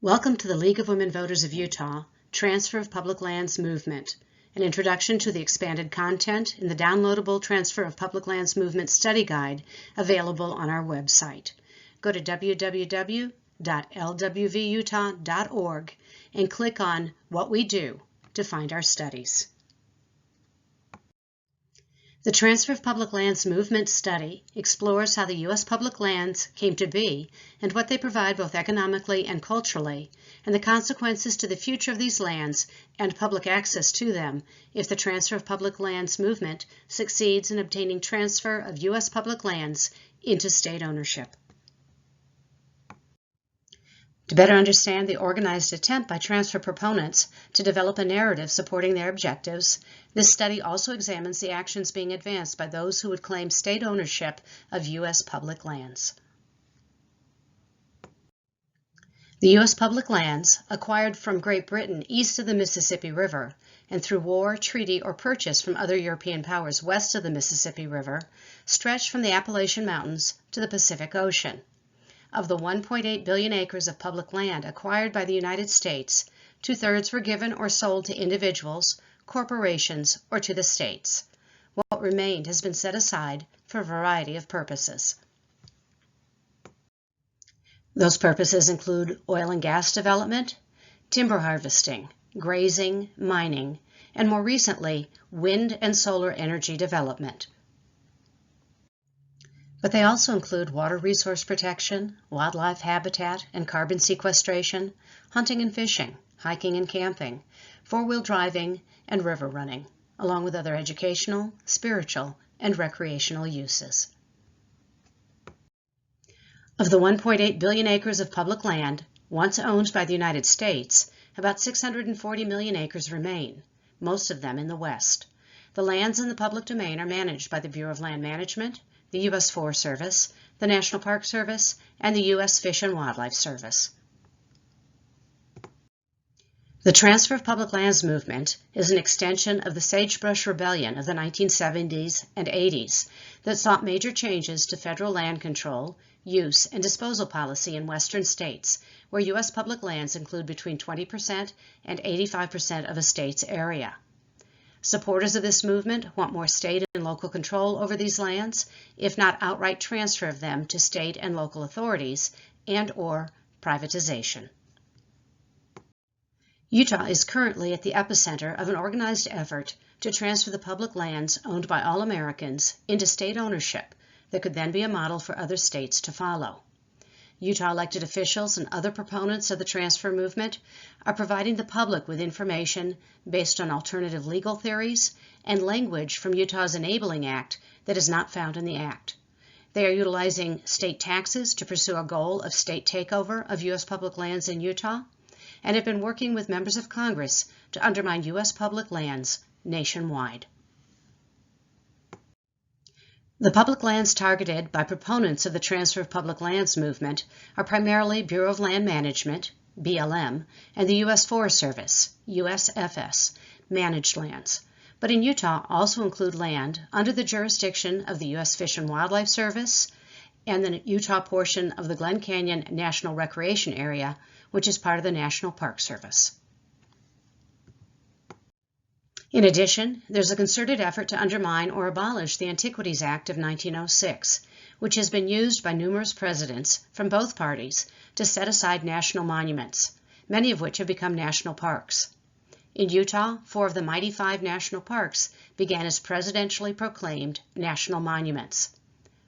Welcome to the League of Women Voters of Utah Transfer of Public Lands Movement, an introduction to the expanded content in the downloadable Transfer of Public Lands Movement study guide available on our website. Go to www.lwvutah.org and click on What We Do to find our studies. The Transfer of Public Lands Movement study explores how the U.S. public lands came to be and what they provide both economically and culturally, and the consequences to the future of these lands and public access to them if the Transfer of Public Lands movement succeeds in obtaining transfer of U.S. public lands into state ownership. To better understand the organized attempt by transfer proponents to develop a narrative supporting their objectives, this study also examines the actions being advanced by those who would claim state ownership of U.S. public lands. The U.S. public lands, acquired from Great Britain east of the Mississippi River and through war, treaty, or purchase from other European powers west of the Mississippi River, stretch from the Appalachian Mountains to the Pacific Ocean. Of the 1.8 billion acres of public land acquired by the United States, 2/3 were given or sold to individuals, corporations, or to the states. What remained has been set aside for a variety of purposes. Those purposes include oil and gas development, timber harvesting, grazing, mining, and more recently, wind and solar energy development. But they also include water resource protection, wildlife habitat and carbon sequestration, hunting and fishing, hiking and camping, four-wheel driving, and river running, along with other educational, spiritual, and recreational uses. Of the 1.8 billion acres of public land once owned by the United States, about 640 million acres remain, most of them in the West. The lands in the public domain are managed by the Bureau of Land Management, the U.S. Forest Service, the National Park Service, and the U.S. Fish and Wildlife Service. The Transfer of Public Lands movement is an extension of the Sagebrush Rebellion of the 1970s and 80s that sought major changes to federal land control, use, and disposal policy in western states, where U.S. public lands include between 20% and 85% of a state's area. Supporters of this movement want more state and local control over these lands, if not outright transfer of them to state and local authorities and/or privatization. Utah is currently at the epicenter of an organized effort to transfer the public lands owned by all Americans into state ownership that could then be a model for other states to follow. Utah elected officials and other proponents of the transfer movement are providing the public with information based on alternative legal theories and language from Utah's Enabling Act that is not found in the Act. They are utilizing state taxes to pursue a goal of state takeover of U.S. public lands in Utah, and have been working with members of Congress to undermine U.S. public lands nationwide. The public lands targeted by proponents of the Transfer of Public Lands movement are primarily Bureau of Land Management, BLM, and the U.S. Forest Service, USFS, managed lands, but in Utah also include land under the jurisdiction of the U.S. Fish and Wildlife Service and the Utah portion of the Glen Canyon National Recreation Area, which is part of the National Park Service. In addition, there's a concerted effort to undermine or abolish the Antiquities Act of 1906, which has been used by numerous presidents from both parties to set aside national monuments, many of which have become national parks. In Utah, 4 of the mighty 5 national parks began as presidentially proclaimed national monuments.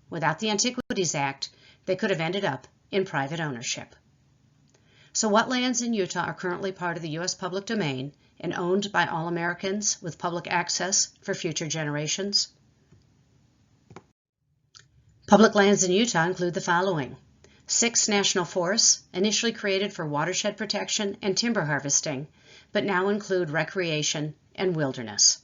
Without the Antiquities Act, they could have ended up in private ownership. So what lands in Utah are currently part of the U.S. public domain and owned by all Americans with public access for future generations? Public lands in Utah include the following: 6 national forests, initially created for watershed protection and timber harvesting, but now include recreation and wilderness.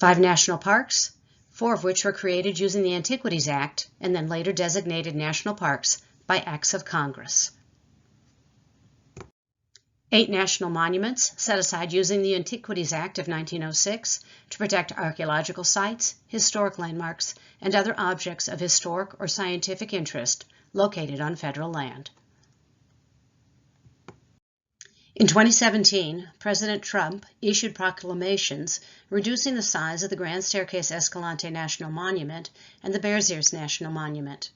5 national parks, 4 of which were created using the Antiquities Act and then later designated national parks by acts of Congress. 8 national monuments set aside using the Antiquities Act of 1906 to protect archaeological sites, historic landmarks, and other objects of historic or scientific interest located on federal land. In 2017, President Trump issued proclamations reducing the size of the Grand Staircase Escalante National Monument and the Bears Ears National Monument.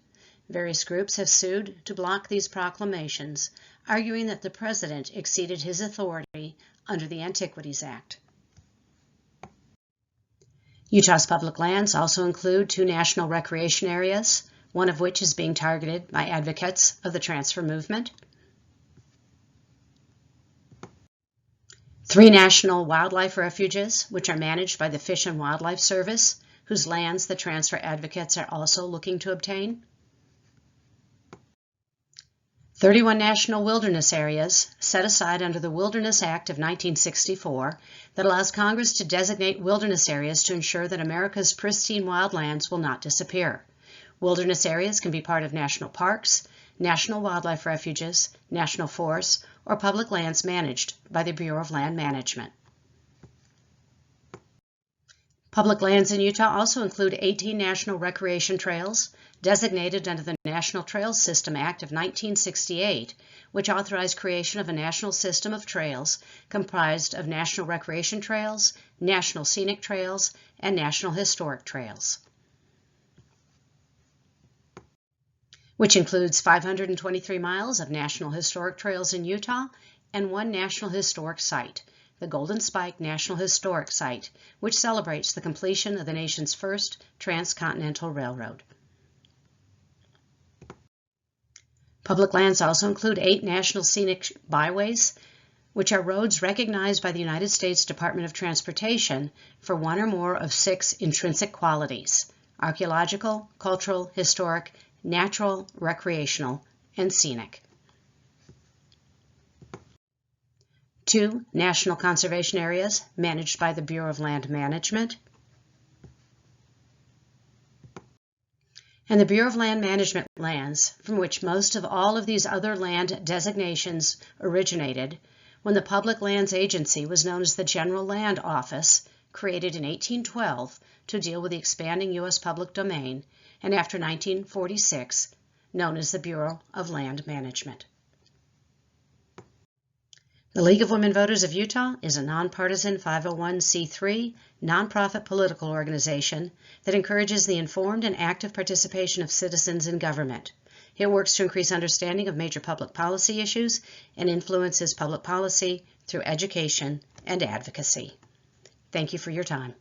Various groups have sued to block these proclamations, arguing that the president exceeded his authority under the Antiquities Act. Utah's public lands also include 2 national recreation areas, one of which is being targeted by advocates of the transfer movement. 3 national wildlife refuges, which are managed by the Fish and Wildlife Service, whose lands the transfer advocates are also looking to obtain. 31 national wilderness areas set aside under the Wilderness Act of 1964 that allows Congress to designate wilderness areas to ensure that America's pristine wildlands will not disappear. Wilderness areas can be part of national parks, national wildlife refuges, national forests, or public lands managed by the Bureau of Land Management. Public lands in Utah also include 18 national recreation trails designated under the National Trails System Act of 1968, which authorized creation of a national system of trails comprised of national recreation trails, national scenic trails, and national historic trails, which includes 523 miles of national historic trails in Utah and 1 national historic site, the Golden Spike National Historic Site, which celebrates the completion of the nation's first transcontinental railroad. Public lands also include 8 national scenic byways, which are roads recognized by the United States Department of Transportation for 1 or more of 6 intrinsic qualities: archaeological, cultural, historic, natural, recreational, and scenic. 2 national conservation areas managed by the Bureau of Land Management. And the Bureau of Land Management lands, from which most of all of these other land designations originated when the Public Lands Agency was known as the General Land Office, created in 1812 to deal with the expanding U.S. public domain, and after 1946, known as the Bureau of Land Management. The League of Women Voters of Utah is a nonpartisan 501c3 nonprofit political organization that encourages the informed and active participation of citizens in government. It works to increase understanding of major public policy issues and influences public policy through education and advocacy. Thank you for your time.